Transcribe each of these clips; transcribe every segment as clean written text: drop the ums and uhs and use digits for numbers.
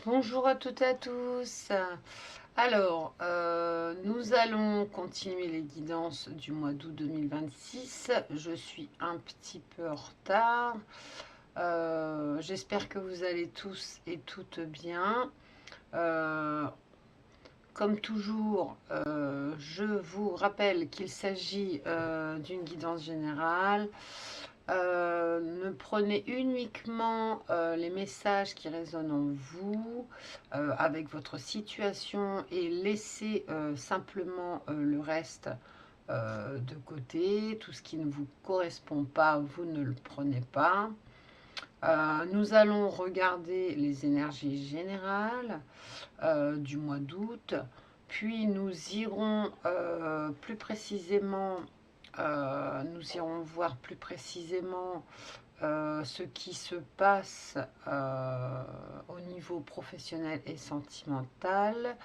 Bonjour à toutes et à tous. Alors, nous allons continuer les guidances du mois d'août 2026. Je suis un petit peu en retard. J'espère que vous allez tous et toutes bien. Euh, Comme toujours, je vous rappelle qu'il s'agit d'une guidance générale. Ne prenez uniquement les messages qui résonnent en vous, avec votre situation, et laissez simplement le reste de côté. Tout ce qui ne vous correspond pas, vous ne le prenez pas. Nous allons regarder les énergies générales du mois d'août, puis nous irons plus précisément, nous irons voir plus précisément ce qui se passe au niveau professionnel et sentimental.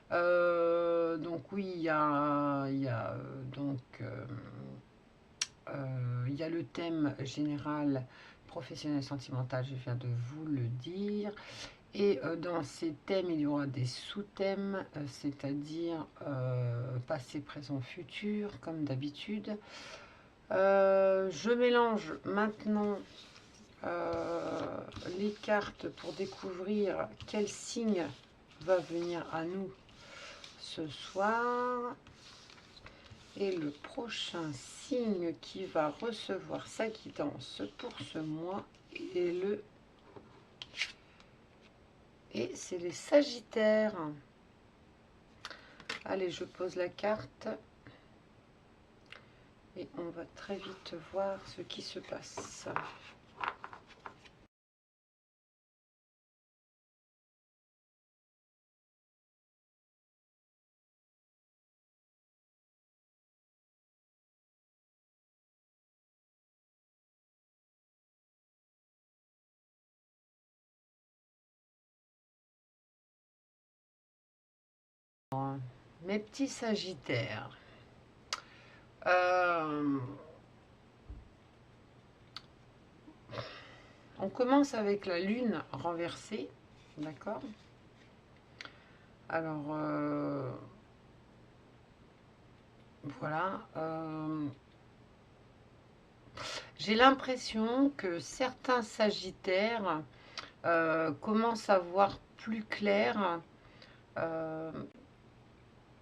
Donc oui, il y a le thème général professionnel sentimental, je viens de vous le dire. Et dans ces thèmes, il y aura des sous-thèmes, c'est-à-dire passé, présent, futur, comme d'habitude. Je mélange maintenant les cartes pour découvrir quel signe va venir à nous ce soir. Et le prochain signe qui va recevoir sa guidance pour ce mois et c'est les Sagittaires. Allez, je pose la carte et on va très vite voir ce qui se passe. Mes petits Sagittaires, on commence avec la Lune renversée, d'accord? Alors, voilà. J'ai l'impression que certains Sagittaires commencent à voir plus clair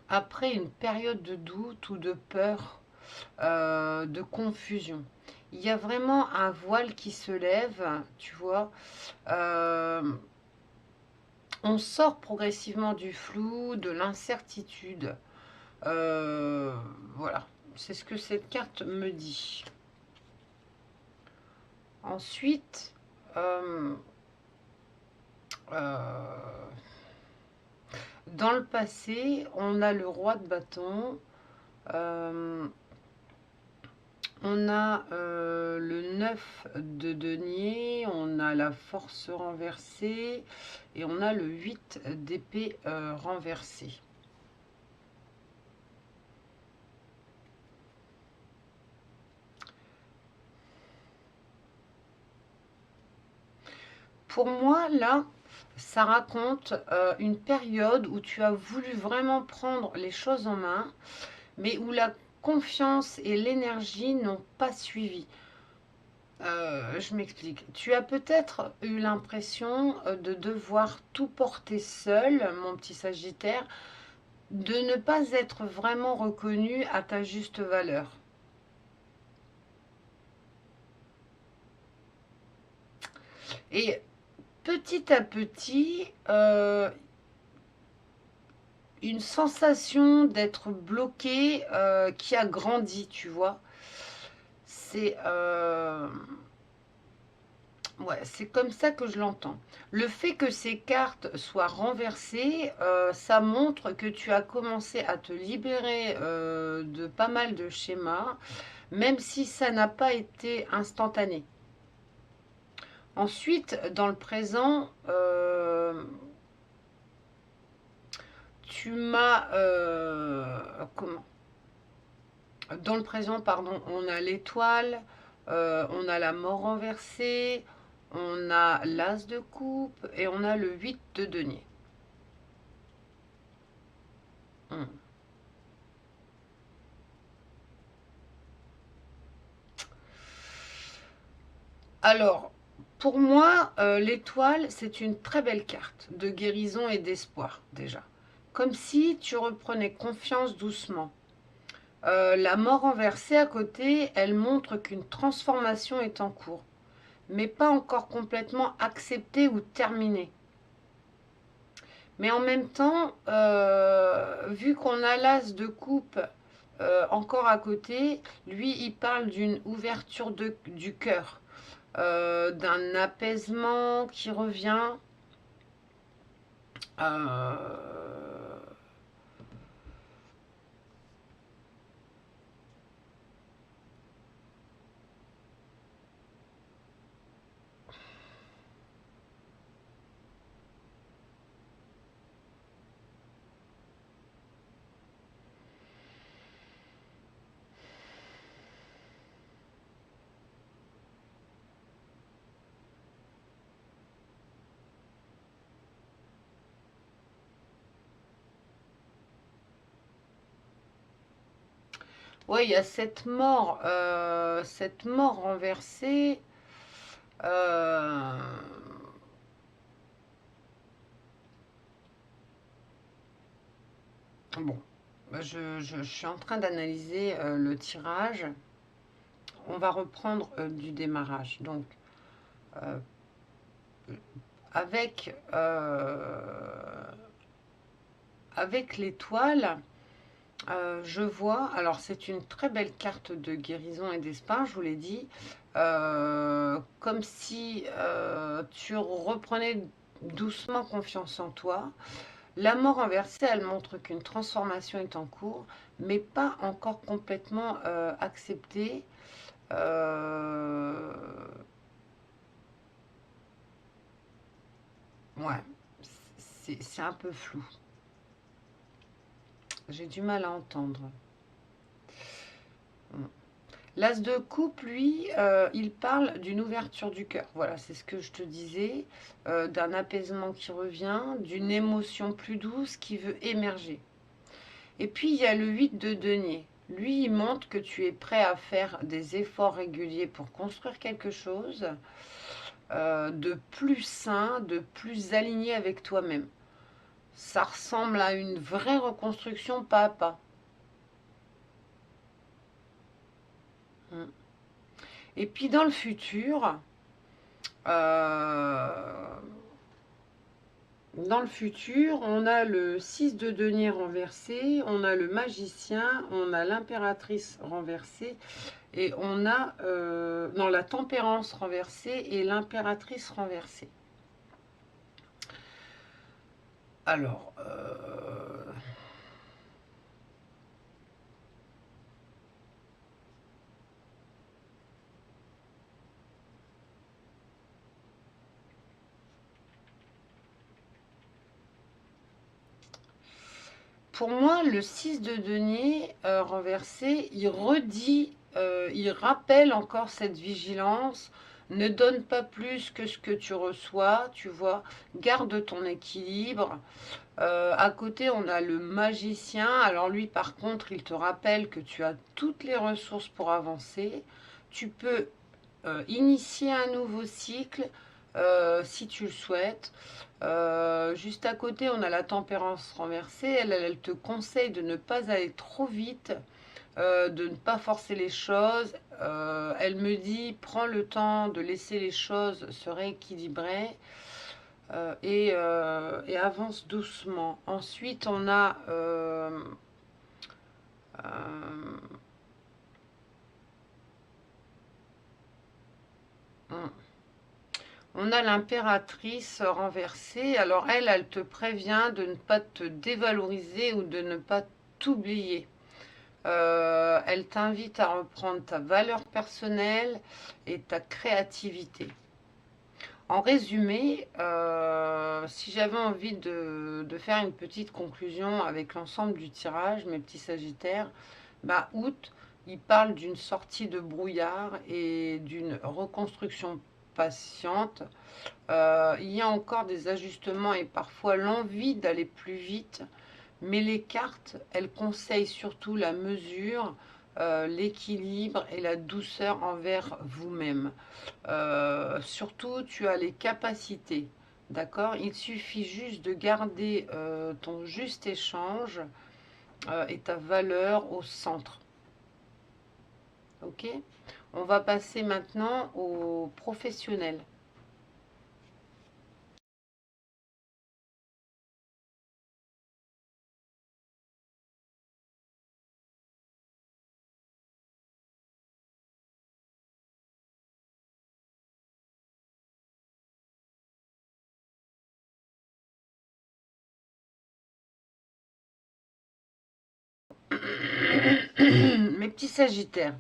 après une période de doute ou de peur, de confusion. Il y a vraiment un voile qui se lève, tu vois. On sort progressivement du flou, de l'incertitude. Voilà, c'est ce que cette carte me dit. Ensuite, dans le passé, on a le roi de bâton, on a le 9 de denier, on a la force renversée et on a le 8 d'épée renversée. Pour moi, là, ça raconte une période où tu as voulu vraiment prendre les choses en main, mais où la confiance et l'énergie n'ont pas suivi. Je m'explique. Tu as peut-être eu l'impression de devoir tout porter seul, mon petit Sagittaire, de ne pas être vraiment reconnu à ta juste valeur. Et petit à petit, une sensation d'être bloqué qui a grandi, tu vois. C'est ouais, c'est comme ça que je l'entends. Le fait que ces cartes soient renversées, ça montre que tu as commencé à te libérer de pas mal de schémas, même si ça n'a pas été instantané. Ensuite, dans le présent, tu m'as... comment Dans le présent, pardon, on a l'étoile, on a la mort renversée, On a l'as de coupe et on a le 8 de denier. Hmm. Alors, pour moi, l'étoile, c'est une très belle carte de guérison et d'espoir, déjà. Comme si tu reprenais confiance doucement. La mort renversée à côté, elle montre qu'une transformation est en cours, mais pas encore complètement acceptée ou terminée. Mais en même temps, vu qu'on a l'as de coupe encore à côté, lui, il parle d'une ouverture du cœur, d'un apaisement qui revient. euh, ouais, il y a cette mort renversée. euh, bon, je suis en train d'analyser le tirage. On va reprendre du démarrage. Donc, euh, avec, avec l'étoile, je vois, alors c'est une très belle carte de guérison et d'espoir, je vous l'ai dit, comme si tu reprenais doucement confiance en toi. La mort inversée, elle montre qu'une transformation est en cours, mais pas encore complètement acceptée. Euh, ouais, c'est un peu flou. J'ai du mal à entendre. L'as de coupe, lui, il parle d'une ouverture du cœur. Voilà, c'est ce que je te disais, d'un apaisement qui revient, d'une émotion plus douce qui veut émerger. Et puis, il y a le 8 de denier. Lui, il montre que tu es prêt à faire des efforts réguliers pour construire quelque chose de plus sain, de plus aligné avec toi-même. Ça ressemble à une vraie reconstruction pas à pas. Mm. Et puis dans le futur, euh, on a le 6 de denier renversé, on a le magicien, on a l'impératrice renversée et on a non, la tempérance renversée et l'impératrice renversée. Alors, pour moi, le 6 de denier renversé, il redit, il rappelle encore cette vigilance. Ne donne pas plus que ce que tu reçois, tu vois. Garde ton équilibre. À côté, on a le magicien. Alors lui, par contre, il te rappelle que tu as toutes les ressources pour avancer. Tu peux initier un nouveau cycle si tu le souhaites. Juste à côté, on a la tempérance renversée. Elle te conseille de ne pas aller trop vite, de ne pas forcer les choses. Elle me dit, prends le temps de laisser les choses se rééquilibrer et avance doucement. Ensuite, on a euh, on a l'impératrice renversée. Alors elle te prévient de ne pas te dévaloriser ou de ne pas t'oublier. Elle t'invite à reprendre ta valeur personnelle et ta créativité. En résumé, si j'avais envie de faire une petite conclusion avec l'ensemble du tirage, mes petits sagittaires, bah, août, il parle d'une sortie de brouillard et d'une reconstruction impatiente. Il y a encore des ajustements et parfois l'envie d'aller plus vite. Mais les cartes, elles conseillent surtout la mesure, l'équilibre et la douceur envers vous-même. Surtout, tu as les capacités, d'accord? Il suffit juste de garder ton juste échange et ta valeur au centre. Ok? On va passer maintenant aux professionnels. Mes petits sagittaires.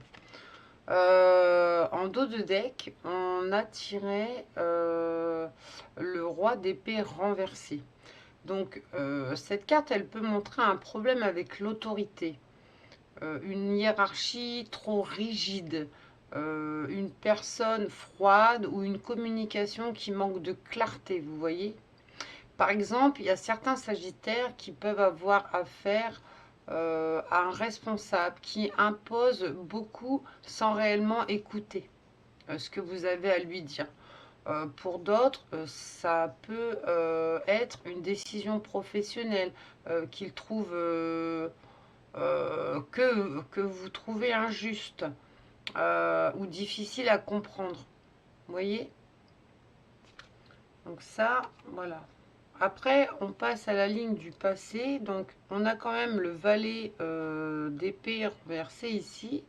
En dos de deck, on a tiré le roi d'épée renversé. Donc, cette carte, elle peut montrer un problème avec l'autorité. Une hiérarchie trop rigide, une personne froide ou une communication qui manque de clarté, vous voyez. Par exemple, il y a certains sagittaires qui peuvent avoir affaire à un responsable qui impose beaucoup sans réellement écouter ce que vous avez à lui dire. Pour d'autres, ça peut être une décision professionnelle qu'ils trouvent que vous trouvez injuste ou difficile à comprendre. Vous voyez? Donc ça, voilà. Après, on passe à la ligne du passé. Donc, on a quand même le valet d'épée renversé ici.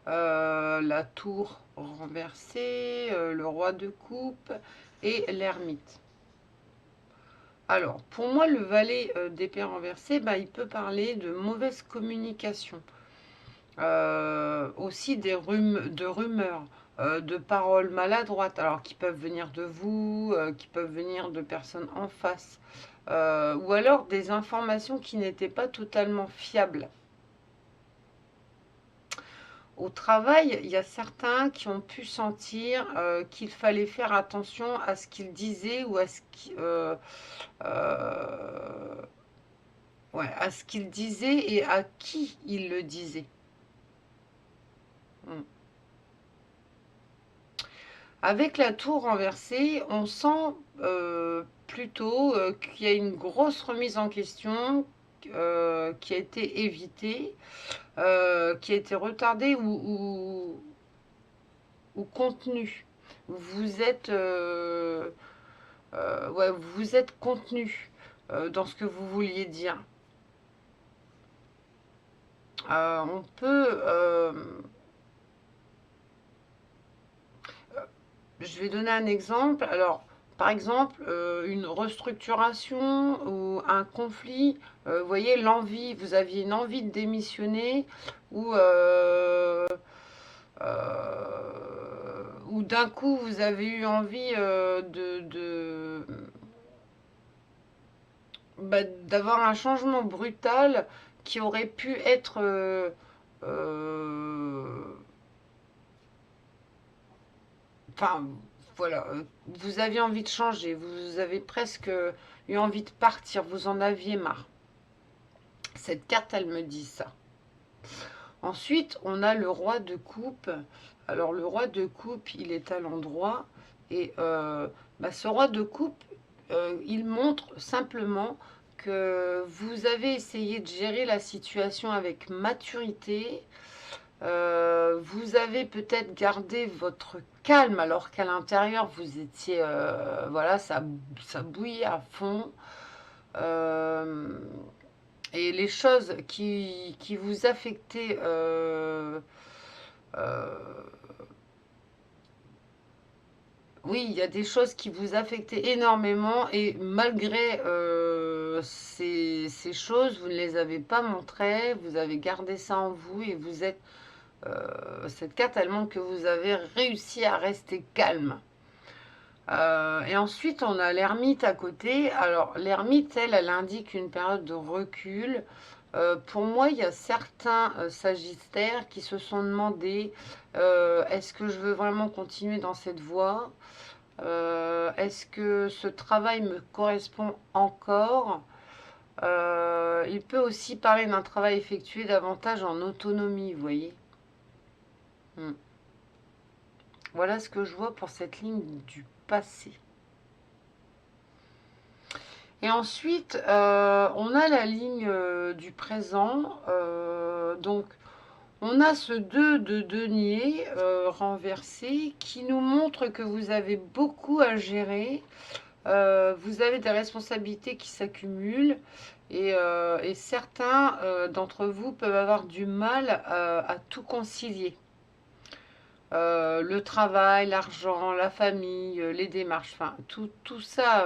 La tour renversée, le roi de coupe et l'ermite. Alors, pour moi, le valet d'épée renversé, bah, il peut parler de mauvaise communication. Aussi de rumeurs, de paroles maladroites, alors qui peuvent venir de vous, qui peuvent venir de personnes en face, ou alors des informations qui n'étaient pas totalement fiables. Au travail, il y a certains qui ont pu sentir qu'il fallait faire attention à ce qu'ils disaient ou à ce qu'ils disaient et à qui ils le disaient. Hmm. Avec la tour renversée, on sent plutôt qu'il y a une grosse remise en question qui a été évitée, qui a été retardée ou contenue. Vous êtes, ouais, vous êtes contenu dans ce que vous vouliez dire. On peut je vais donner un exemple. Alors, par exemple, une restructuration ou un conflit, vous voyez, l'envie, vous aviez une envie de démissionner ou d'un coup vous avez eu envie d'avoir un changement brutal qui aurait pu être enfin, voilà, vous aviez envie de changer, vous avez presque eu envie de partir, vous en aviez marre. Cette carte, elle me dit ça. Ensuite, on a le roi de coupe. Alors, le roi de coupe, il est à l'endroit. Et ce roi de coupe, il montre simplement que vous avez essayé de gérer la situation avec maturité. Vous avez peut-être gardé votre calme alors qu'à l'intérieur vous étiez voilà, ça bouillait à fond. Euh, et les choses qui vous affectaient euh, oui, il y a des choses qui vous affectaient énormément et malgré ces choses, vous ne les avez pas montrées, vous avez gardé ça en vous et vous êtes cette carte, elle montre que vous avez réussi à rester calme. Et ensuite, on a l'ermite à côté. Alors, l'ermite, elle indique une période de recul, Pour moi, il y a certains Sagittaires qui se sont demandé est-ce que je veux vraiment continuer dans cette voie? Est-ce que ce travail me correspond encore? Il peut aussi parler d'un travail effectué davantage en autonomie, vous voyez. Hmm. Voilà ce que je vois pour cette ligne du passé. Et ensuite, on a la ligne du présent. Donc, on a ce 2 de denier renversé qui nous montre que vous avez beaucoup à gérer. Vous avez des responsabilités qui s'accumulent et certains d'entre vous peuvent avoir du mal à tout concilier. Le travail, l'argent, la famille, les démarches, enfin tout ça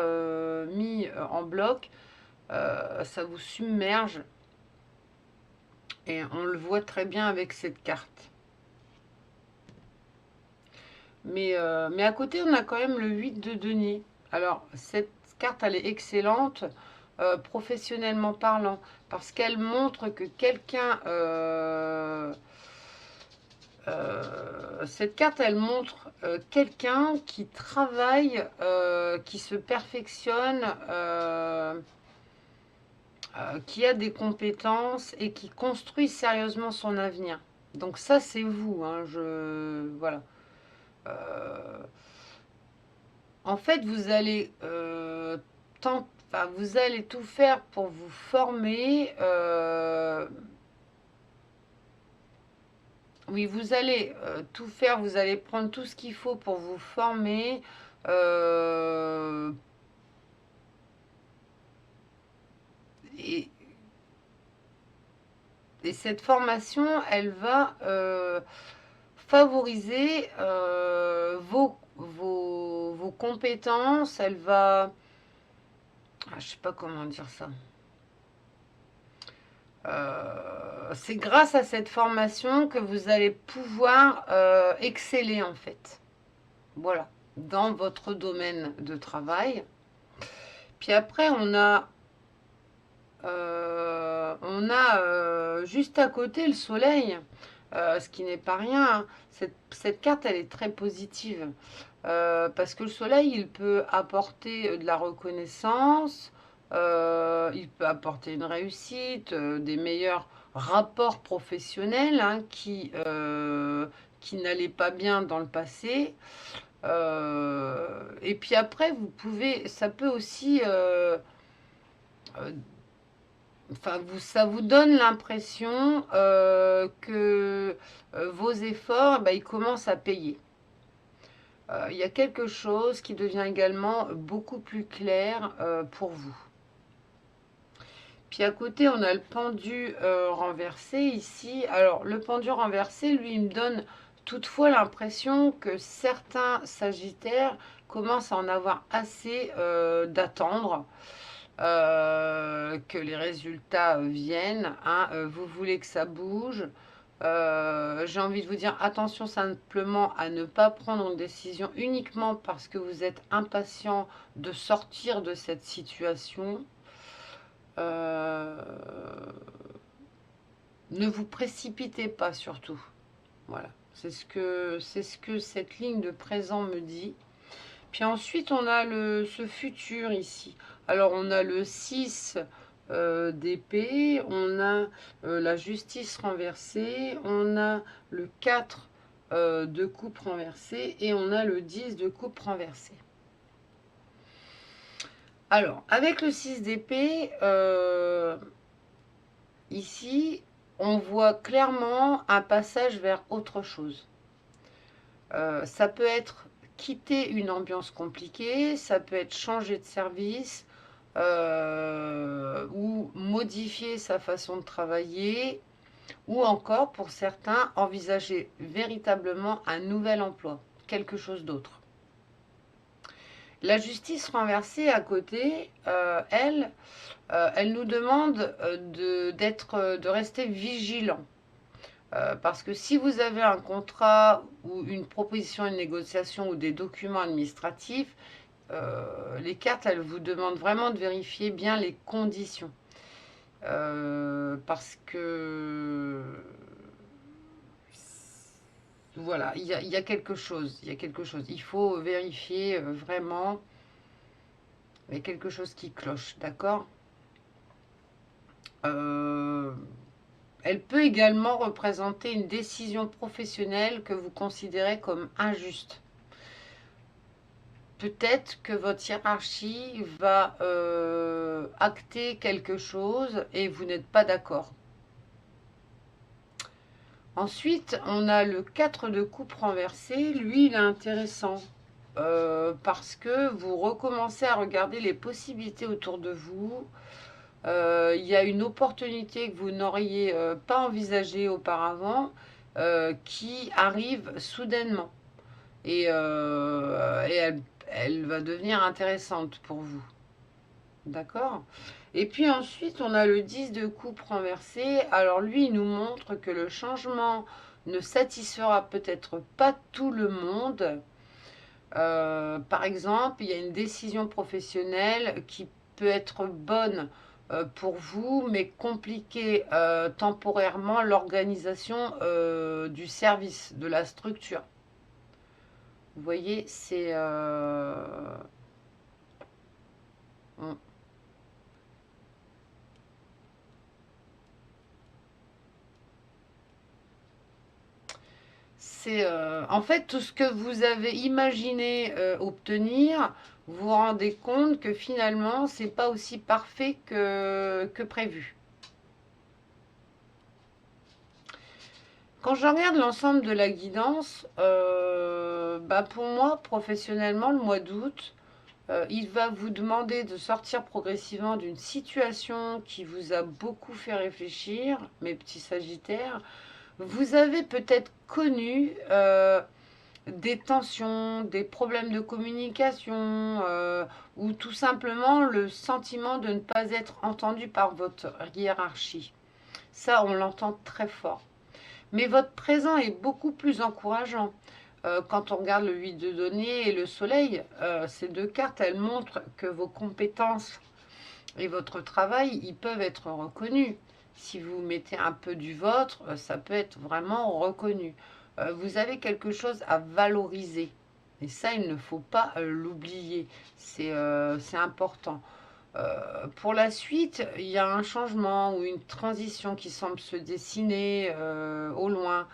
mis en bloc, ça vous submerge et on le voit très bien avec cette carte. Mais à côté, on a quand même le 8 de denier. Alors, cette carte, elle est excellente, professionnellement parlant, parce qu'elle montre que quelqu'un... cette carte, elle montre quelqu'un qui travaille, qui se perfectionne, qui a des compétences et qui construit sérieusement son avenir. Donc ça, c'est vous. Hein, voilà. En fait, vous allez vous allez tout faire pour vous former. Oui, vous allez tout faire, vous allez prendre tout ce qu'il faut pour vous former. euh, et, et cette formation, elle va favoriser vos compétences. Elle va... je ne sais pas comment dire ça. C'est grâce à cette formation que vous allez pouvoir exceller en fait. Voilà, dans votre domaine de travail. Puis après, juste à côté le soleil, ce qui n'est pas rien. Hein. Cette carte, elle est très positive. Parce que le soleil, il peut apporter de la reconnaissance, il peut apporter une réussite, des meilleurs rapports professionnels hein, qui n'allaient pas bien dans le passé. Et puis après, ça peut aussi, ça vous donne l'impression que vos efforts, ils commencent à payer. Il y a quelque chose qui devient également beaucoup plus clair pour vous. Puis à côté, on a le pendu renversé ici. Alors, le pendu renversé, lui, il me donne toutefois l'impression que certains Sagittaires commencent à en avoir assez d'attendre que les résultats viennent. Hein. Vous voulez que ça bouge. J'ai envie de vous dire attention simplement à ne pas prendre une décision uniquement parce que vous êtes impatient de sortir de cette situation. Ne vous précipitez pas surtout. Voilà, c'est ce que cette ligne de présent me dit. Puis ensuite, on a ce futur ici. Alors, on a le 6 d'épée, on a la justice renversée, on a le 4 de coupe renversée et on a le 10 de coupe renversée. Alors, avec le 6 d'épée, ici, on voit clairement un passage vers autre chose. Ça peut être quitter une ambiance compliquée, ça peut être changer de service ou modifier sa façon de travailler, ou encore, pour certains, envisager véritablement un nouvel emploi, quelque chose d'autre. La justice renversée à côté, elle nous demande de rester vigilant. Parce que si vous avez un contrat ou une proposition, une négociation ou des documents administratifs, les cartes, elles vous demandent vraiment de vérifier bien les conditions. Parce que voilà, il y a quelque chose, il y a quelque chose. Il faut vérifier vraiment, il y a quelque chose qui cloche, d'accord. Euh, Elle peut également représenter une décision professionnelle que vous considérez comme injuste. Peut-être que votre hiérarchie va acter quelque chose et vous n'êtes pas d'accord. Ensuite, on a le 4 de coupe renversé. Lui, il est intéressant parce que vous recommencez à regarder les possibilités autour de vous. Il y a une opportunité que vous n'auriez pas envisagée auparavant qui arrive soudainement. Et elle va devenir intéressante pour vous. D'accord. Et puis ensuite, on a le 10 de coupe renversé. Alors lui, il nous montre que le changement ne satisfera peut-être pas tout le monde. Par exemple, il y a une décision professionnelle qui peut être bonne pour vous, mais compliquer temporairement l'organisation du service, de la structure. Vous voyez, en fait tout ce que vous avez imaginé obtenir, vous vous rendez compte que finalement, c'est pas aussi parfait que prévu. Quand je regarde l'ensemble de la guidance, pour moi, professionnellement, le mois d'août, il va vous demander de sortir progressivement d'une situation qui vous a beaucoup fait réfléchir, mes petits sagittaires. Vous avez peut-être connu des tensions, des problèmes de communication, ou tout simplement le sentiment de ne pas être entendu par votre hiérarchie. Ça, on l'entend très fort. Mais votre présent est beaucoup plus encourageant. Quand on regarde le 8 de denier et le soleil, ces deux cartes, elles montrent que vos compétences et votre travail, ils peuvent être reconnus. Si vous mettez un peu du vôtre, ça peut être vraiment reconnu. Vous avez quelque chose à valoriser. Et ça, il ne faut pas l'oublier. C'est important. Pour la suite, il y a un changement ou une transition qui semble se dessiner au loin.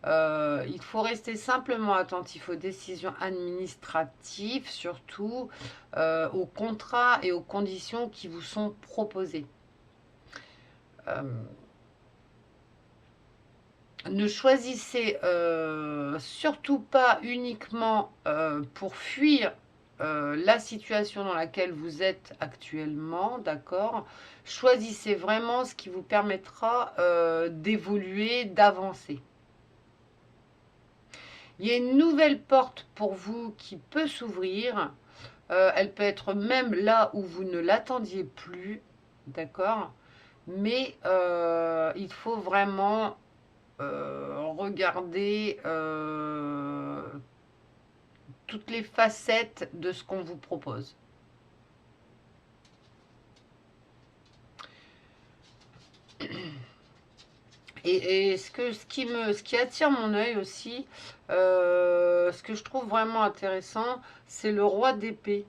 Il faut rester simplement attentif aux décisions administratives, surtout aux contrats et aux conditions qui vous sont proposées. Ne choisissez surtout pas uniquement pour fuir la situation dans laquelle vous êtes actuellement, d'accord. Choisissez vraiment ce qui vous permettra d'évoluer, d'avancer. Il y a une nouvelle porte pour vous qui peut s'ouvrir. Elle peut être même là où vous ne l'attendiez plus, d'accord. Mais il faut vraiment regarder toutes les facettes de ce qu'on vous propose. Et ce qui attire mon œil aussi, ce que je trouve vraiment intéressant, c'est le roi d'épée.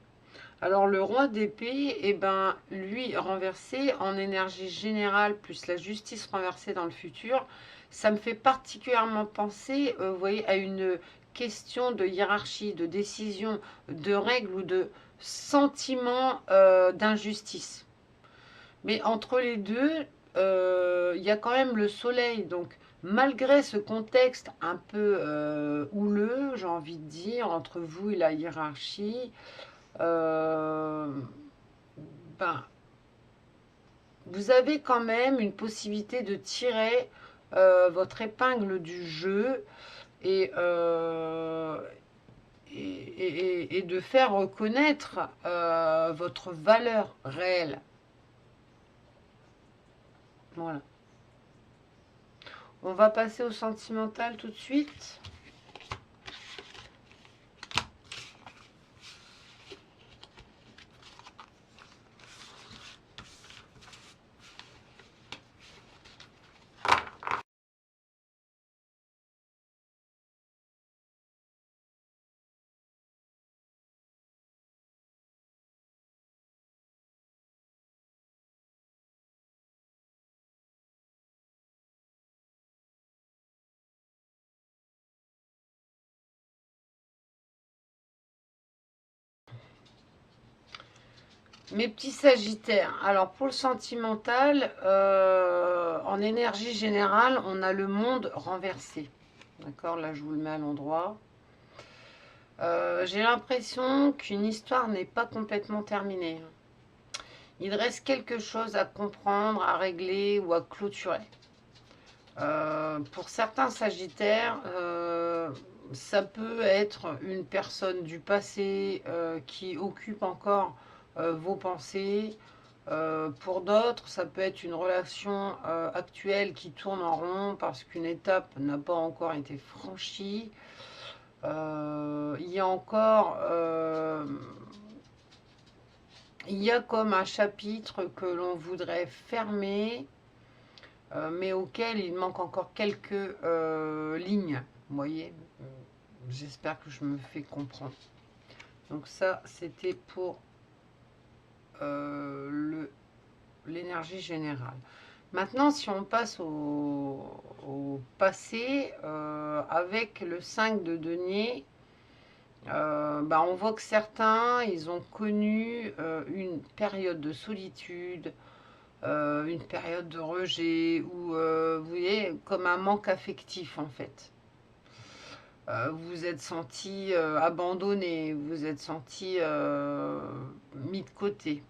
Alors le roi d'épée, eh ben, lui renversé en énergie générale, plus la justice renversée dans le futur, ça me fait particulièrement penser, vous voyez, à une question de hiérarchie, de décision, de règles ou de sentiment d'injustice. Mais entre les deux, il y a quand même le soleil. Donc, malgré ce contexte un peu houleux, j'ai envie de dire, entre vous et la hiérarchie, euh, ben, vous avez quand même une possibilité de tirer votre épingle du jeu et, et de faire reconnaître votre valeur réelle. Voilà. On va passer au sentimental tout de suite. Mes petits Sagittaires, alors pour le sentimental, en énergie générale, on a le monde renversé. D'accord, là je vous le mets à l'endroit. J'ai l'impression qu'une histoire n'est pas complètement terminée. Il reste quelque chose à comprendre, à régler ou à clôturer. Pour certains Sagittaires, ça peut être une personne du passé qui occupe encore vos pensées. Pour d'autres, ça peut être une relation actuelle qui tourne en rond parce qu'une étape n'a pas encore été franchie. Il y a encore... il y a comme un chapitre que l'on voudrait fermer, mais auquel il manque encore quelques lignes. Vous voyez, j'espère que je me fais comprendre. Donc ça, c'était pour l'énergie générale. Maintenant, si on passe au passé, avec le 5 de denier, on voit que certains, ils ont connu une période de solitude, une période de rejet, ou vous voyez, comme un manque affectif en fait. Vous vous êtes senti abandonné, vous vous êtes senti mis de côté.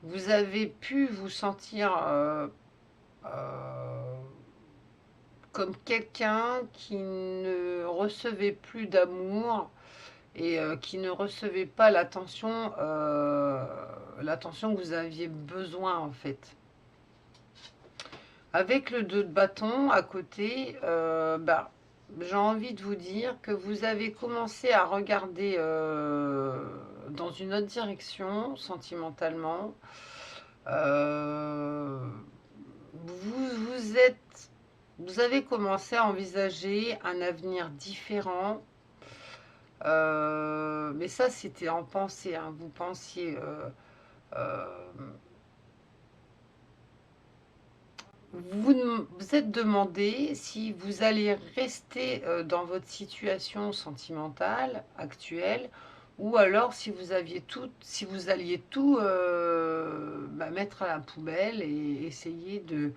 Vous avez pu vous sentir comme quelqu'un qui ne recevait plus d'amour et qui ne recevait pas l'attention que vous aviez besoin en fait. Avec le 2 de bâton à côté, j'ai envie de vous dire que vous avez commencé à regarder dans une autre direction, sentimentalement. Vous avez commencé à envisager un avenir différent. Mais ça, c'était en pensée. Hein. Vous pensiez... vous vous êtes demandé si vous allez rester dans votre situation sentimentale actuelle ou alors si vous aviez tout, si vous alliez tout mettre à la poubelle et essayer de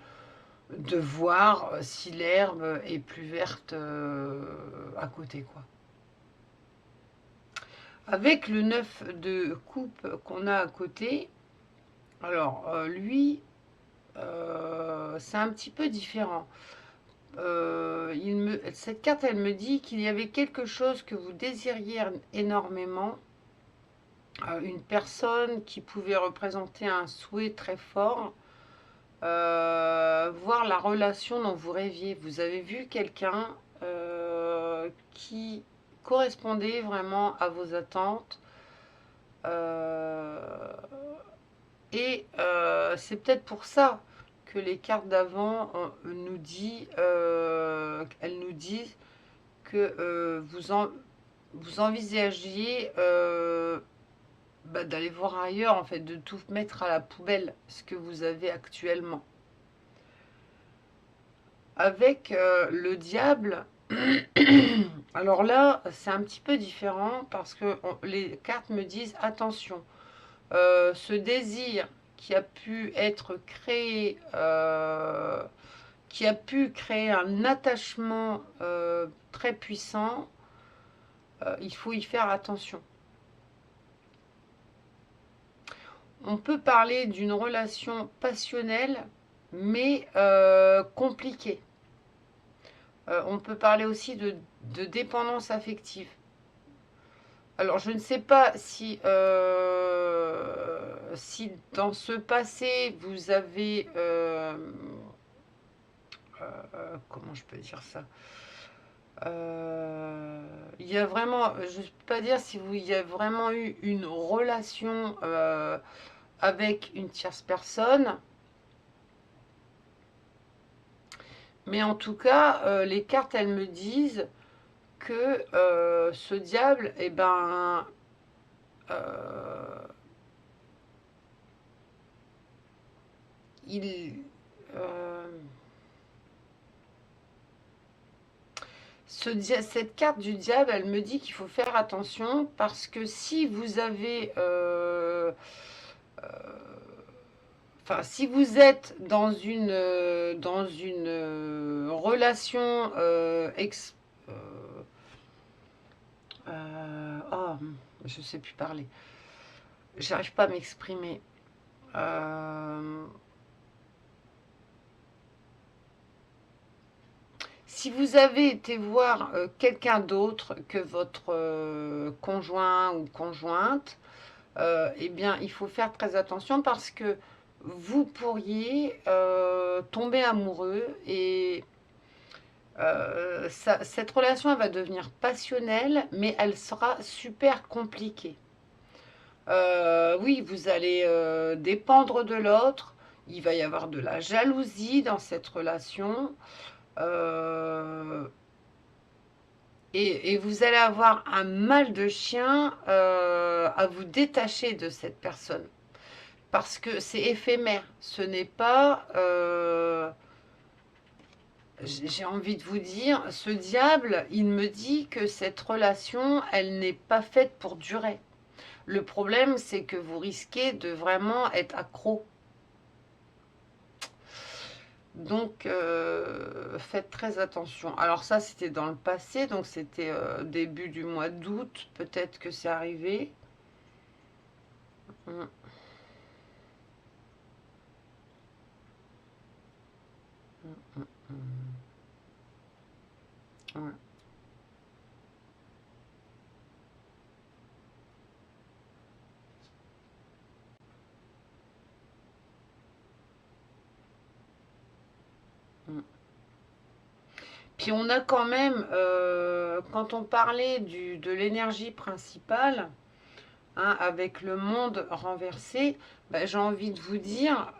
voir si l'herbe est plus verte à côté, quoi. Avec le 9 de coupe qu'on a à côté, alors lui, c'est un petit peu différent. Cette carte, elle me dit qu'il y avait quelque chose que vous désiriez énormément, une personne qui pouvait représenter un souhait très fort, voir la relation dont vous rêviez. Vous avez vu quelqu'un qui correspondait vraiment à vos attentes. Et c'est peut-être pour ça que les cartes d'avant nous disent, elles nous disent que vous envisagiez d'aller voir ailleurs, en fait, de tout mettre à la poubelle, ce que vous avez actuellement. Avec le diable, alors là, c'est un petit peu différent parce que les cartes me disent attention, ce désir qui a pu être créé, qui a pu créer un attachement très puissant, il faut y faire attention. On peut parler d'une relation passionnelle, mais compliquée. On peut parler aussi de dépendance affective. Alors, je ne sais pas si, si dans ce passé, vous avez... comment je peux dire ça, il y a vraiment, je ne peux pas dire si il y a vraiment eu une relation avec une tierce personne, mais en tout cas, les cartes, elles me disent que ce diable, eh ben, il... cette carte du diable, elle me dit qu'il faut faire attention parce que si vous avez Enfin, si vous êtes dans une relation oh, je sais plus parler. J'arrive pas à m'exprimer. Si vous avez été voir quelqu'un d'autre que votre conjoint ou conjointe, eh bien, il faut faire très attention parce que vous pourriez tomber amoureux et cette relation elle va devenir passionnelle, mais elle sera super compliquée. Oui, vous allez dépendre de l'autre, il va y avoir de la jalousie dans cette relation. Euh, et vous allez avoir un mal de chien à vous détacher de cette personne. Parce que c'est éphémère. Ce n'est pas... j'ai envie de vous dire, ce diable, il me dit que cette relation, elle n'est pas faite pour durer. Le problème, c'est que vous risquez de vraiment être accro. Donc, faites très attention. Alors ça, c'était dans le passé, donc c'était début du mois d'août. Peut-être que c'est arrivé. Mm, mm, mm, ouais. Mm. Puis on a quand même, quand on parlait de l'énergie principale, hein, avec le monde renversé, ben, j'ai envie de vous dire,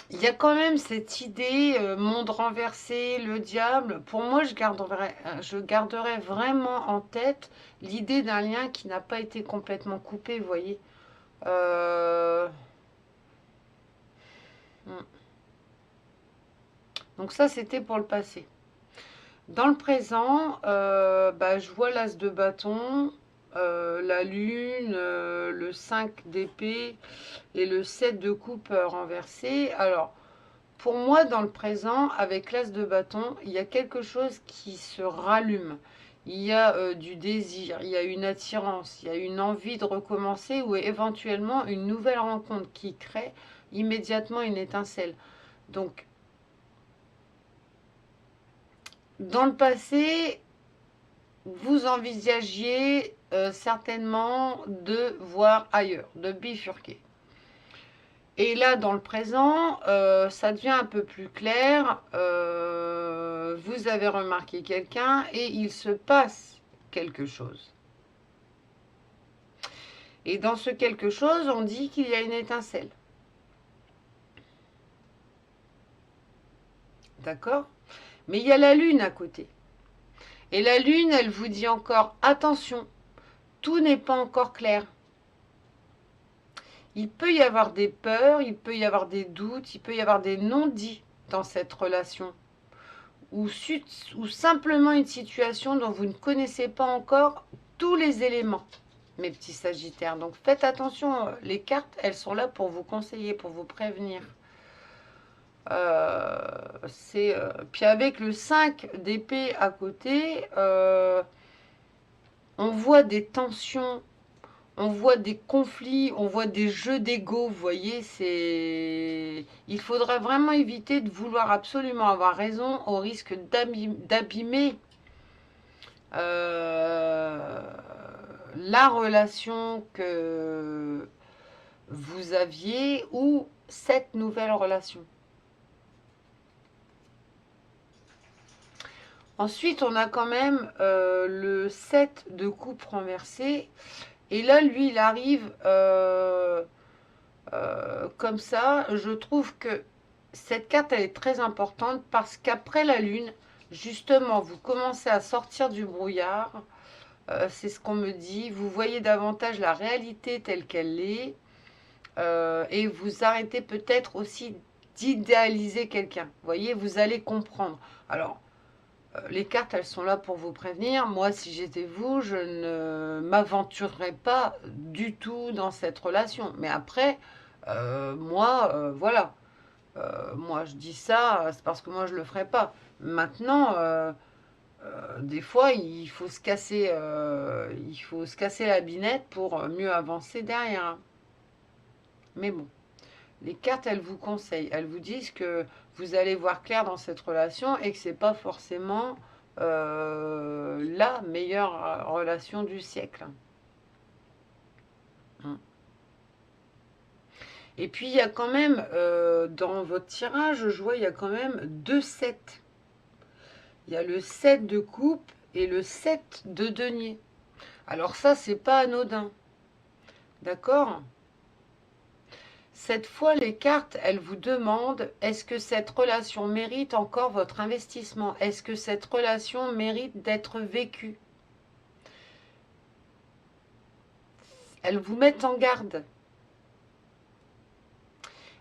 il y a quand même cette idée, monde renversé, le diable. Pour moi, je garderais vraiment en tête l'idée d'un lien qui n'a pas été complètement coupé, vous voyez. Euh, hmm. Donc ça, c'était pour le passé. Dans le présent, bah, je vois l'as de bâton, la lune, le 5 d'épée et le 7 de coupe renversé. Alors, pour moi, dans le présent, avec l'as de bâton, il y a quelque chose qui se rallume. Il y a du désir, il y a une attirance, il y a une envie de recommencer ou éventuellement une nouvelle rencontre qui crée immédiatement une étincelle. Donc, dans le passé, vous envisagiez certainement de voir ailleurs, de bifurquer. Et là, dans le présent, ça devient un peu plus clair. Vous avez remarqué quelqu'un et il se passe quelque chose. Et dans ce quelque chose, on dit qu'il y a une étincelle. D'accord? Mais il y a la lune à côté. Et la lune, elle vous dit encore, attention, tout n'est pas encore clair. Il peut y avoir des peurs, il peut y avoir des doutes, il peut y avoir des non-dits dans cette relation. Ou simplement une situation dont vous ne connaissez pas encore tous les éléments, mes petits sagittaires. Donc faites attention, les cartes, elles sont là pour vous conseiller, pour vous prévenir. Puis avec le 5 d'épée à côté, on voit des tensions, on voit des conflits, on voit des jeux d'ego, vous voyez, il faudra vraiment éviter de vouloir absolument avoir raison au risque d'abîmer euh, la relation que vous aviez ou cette nouvelle relation. Ensuite, on a quand même le 7 de coupe renversé. Et là, lui, il arrive comme ça. Je trouve que cette carte, elle est très importante parce qu'après la lune, justement, vous commencez à sortir du brouillard. C'est ce qu'on me dit. Vous voyez davantage la réalité telle qu'elle est. Et vous arrêtez peut-être aussi d'idéaliser quelqu'un. Vous voyez, vous allez comprendre. Alors, Les cartes, elles sont là pour vous prévenir. Moi, si j'étais vous, je ne m'aventurerais pas du tout dans cette relation. Mais après, moi, voilà. Moi, je dis ça, c'est parce que moi, je le ferais pas. Maintenant, des fois, il faut se casser la binette pour mieux avancer derrière, hein. Mais bon, les cartes, elles vous conseillent, elles vous disent que vous allez voir clair dans cette relation et que c'est pas forcément la meilleure relation du siècle. Hein. Et puis il y a quand même, dans votre tirage, je vois, il y a quand même 2 7. Il y a le 7 de coupe et le 7 de denier. Alors ça, c'est pas anodin. D'accord? Cette fois, les cartes, elles vous demandent, est-ce que cette relation mérite encore votre investissement? Est-ce que cette relation mérite d'être vécue? Elles vous mettent en garde.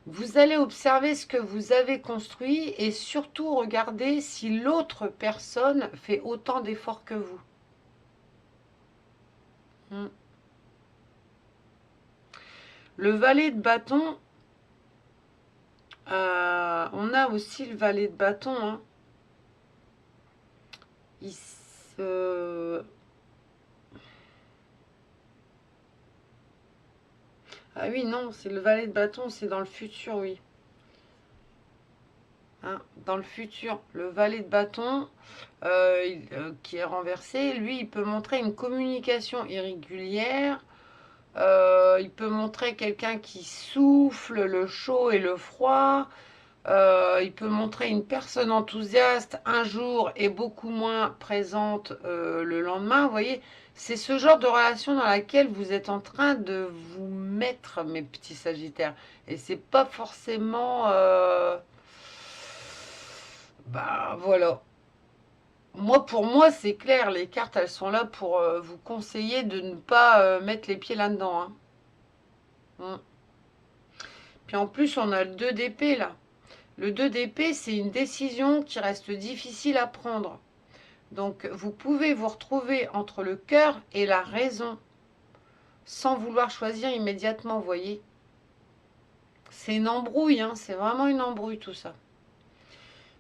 Vous allez observer ce que vous avez construit et surtout regarder si l'autre personne fait autant d'efforts que vous. Le valet de bâton, on a aussi le valet de bâton. Hein. Ah oui, non, c'est le valet de bâton, c'est dans le futur, oui. Hein, dans le futur, le valet de bâton qui est renversé, lui, il peut montrer une communication irrégulière. Il peut montrer quelqu'un qui souffle le chaud et le froid. Il peut montrer une personne enthousiaste un jour et beaucoup moins présente le lendemain. Vous voyez, c'est ce genre de relation dans laquelle vous êtes en train de vous mettre, mes petits sagittaires. Et c'est pas forcément... bah voilà. Moi, pour moi, c'est clair. Les cartes, elles sont là pour vous conseiller de ne pas mettre les pieds là-dedans. Hein. Puis en plus, on a le 2 d'épée là. Le 2 d'épée, c'est une décision qui reste difficile à prendre. Donc, vous pouvez vous retrouver entre le cœur et la raison, sans vouloir choisir immédiatement, vous voyez. C'est une embrouille, hein, c'est vraiment une embrouille tout ça.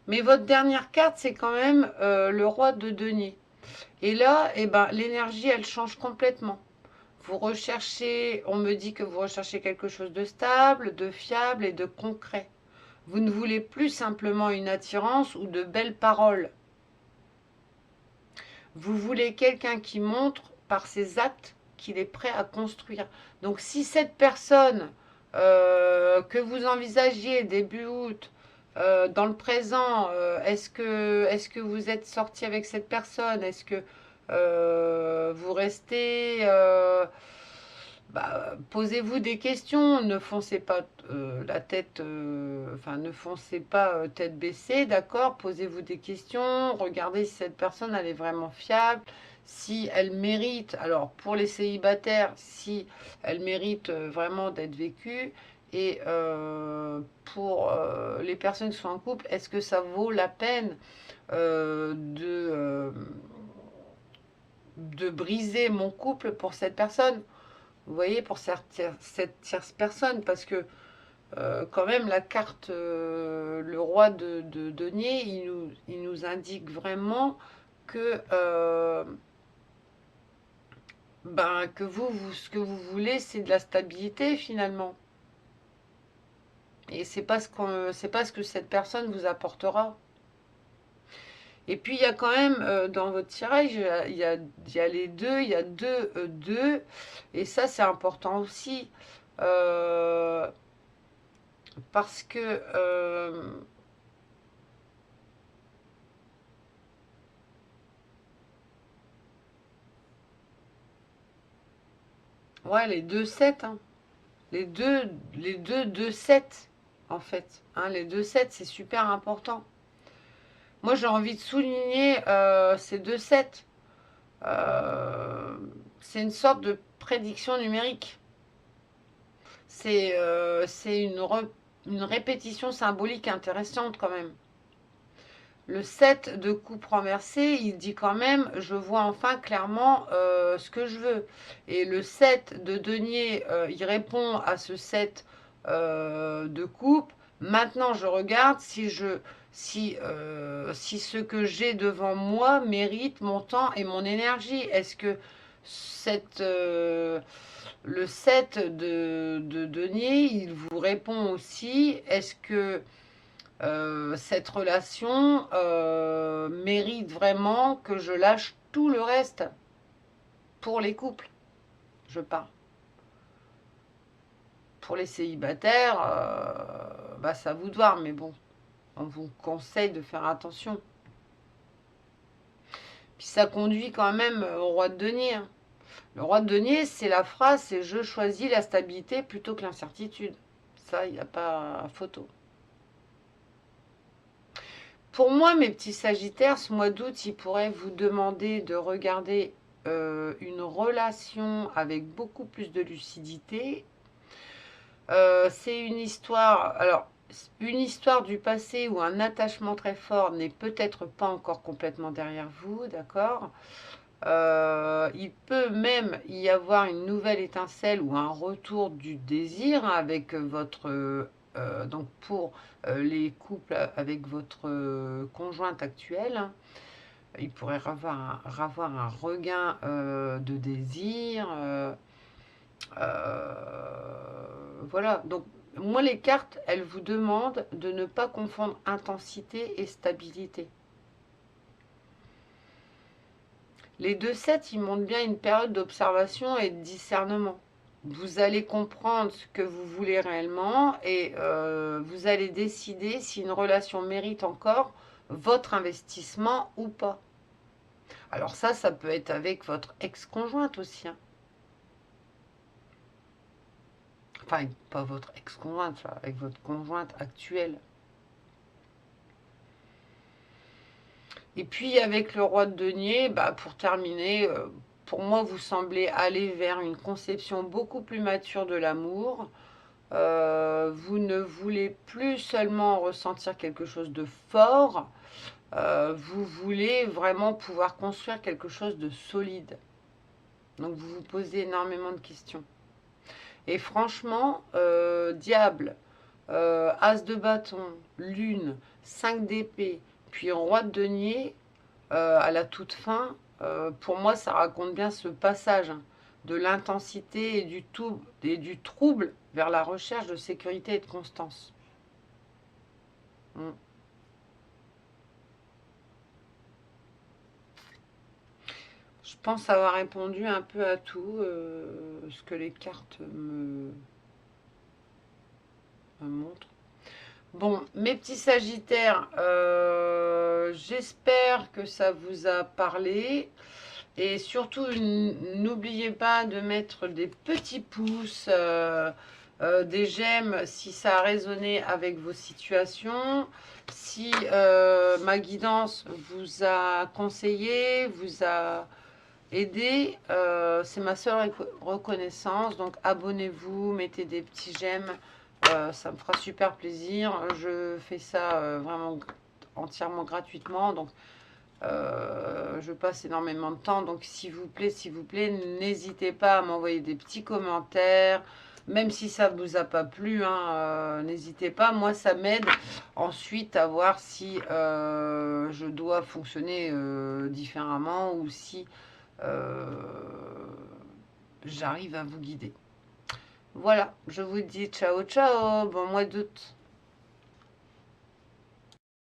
Mais votre dernière carte, c'est quand même le roi de denier. Et là, eh ben, l'énergie, elle change complètement. Vous recherchez, on me dit que vous recherchez quelque chose de stable, de fiable et de concret. Vous ne voulez plus simplement une attirance ou de belles paroles. Vous voulez quelqu'un qui montre par ses actes qu'il est prêt à construire. Donc si cette personne que vous envisagiez début août, dans le présent, est-ce que vous êtes sorti avec cette personne? Est-ce que vous restez posez-vous des questions, ne foncez pas la tête, enfin ne foncez pas tête baissée, d'accord? Posez-vous des questions, regardez si cette personne elle est vraiment fiable, si elle mérite, alors pour les célibataires, si elle mérite vraiment d'être vécue, et pour les personnes qui sont en couple, est-ce que ça vaut la peine de briser mon couple pour cette personne? Vous voyez, pour cette tierce personne, parce que quand même la carte, le roi de denier, il nous indique vraiment que, que ce que vous voulez, c'est de la stabilité finalement. Et c'est pas ce que cette personne vous apportera. Et puis il y a quand même dans votre tirage, il y a les deux, il y a deux, et ça c'est important aussi. Parce que ouais, les 2 7, hein. Les deux 7 en fait. Hein, les 2 7, c'est super important. Moi, j'ai envie de souligner ces 2 7. C'est une sorte de prédiction numérique. C'est une répétition symbolique intéressante quand même. Le 7 de coupe renversé, il dit quand même, je vois enfin clairement ce que je veux. Et le 7 de denier, il répond à ce 7 de coupe. Maintenant, je regarde si ce que j'ai devant moi mérite mon temps et mon énergie. Est-ce que le 7 de denier, il vous répond aussi, est-ce que cette relation mérite vraiment que je lâche tout le reste pour les couples, je parle. Pour les célibataires, bah, ça vous de voir, mais bon, on vous conseille de faire attention. Puis ça conduit quand même au roi de denier. Hein. Le roi de denier, c'est la phrase, c'est je choisis la stabilité plutôt que l'incertitude. Ça, il n'y a pas photo. Pour moi, mes petits sagittaires, ce mois d'août, il pourrait vous demander de regarder une relation avec beaucoup plus de lucidité. C'est une histoire, alors, une histoire du passé où un attachement très fort n'est peut-être pas encore complètement derrière vous, d'accord. Il peut même y avoir une nouvelle étincelle ou un retour du désir avec votre donc pour les couples avec votre conjointe actuelle, hein, il pourrait avoir un regain de désir. Voilà, donc moi les cartes, elles vous demandent de ne pas confondre intensité et stabilité. Les 2-7, ils montrent bien une période d'observation et de discernement. Vous allez comprendre ce que vous voulez réellement et vous allez décider si une relation mérite encore votre investissement ou pas. Alors ça peut être avec votre ex-conjointe aussi. Hein. Enfin, pas votre ex-conjointe, avec votre conjointe actuelle. Et puis avec le roi de denier, bah, pour terminer, pour moi vous semblez aller vers une conception beaucoup plus mature de l'amour. Vous ne voulez plus seulement ressentir quelque chose de fort, vous voulez vraiment pouvoir construire quelque chose de solide. Donc vous vous posez énormément de questions. Et franchement, diable, as de bâton, lune, 5 d'épée, puis roi de denier, à la toute fin, pour moi, ça raconte bien ce passage hein, de l'intensité et du trouble vers la recherche de sécurité et de constance. Mm. Je pense avoir répondu un peu à tout ce que les cartes me montrent. Bon, mes petits sagittaires, j'espère que ça vous a parlé. Et surtout, n'oubliez pas de mettre des petits pouces, des j'aime si ça a résonné avec vos situations. Si ma guidance vous a conseillé, vous a aidé, c'est ma seule reconnaissance. Donc abonnez-vous, mettez des petits j'aime. Ça me fera super plaisir. Je fais ça vraiment entièrement gratuitement. Donc je passe énormément de temps, donc s'il vous plaît, n'hésitez pas à m'envoyer des petits commentaires, même si ça ne vous a pas plu, hein, n'hésitez pas, moi ça m'aide ensuite à voir si je dois fonctionner différemment ou si j'arrive à vous guider. Voilà, je vous dis ciao ciao, bon mois d'août.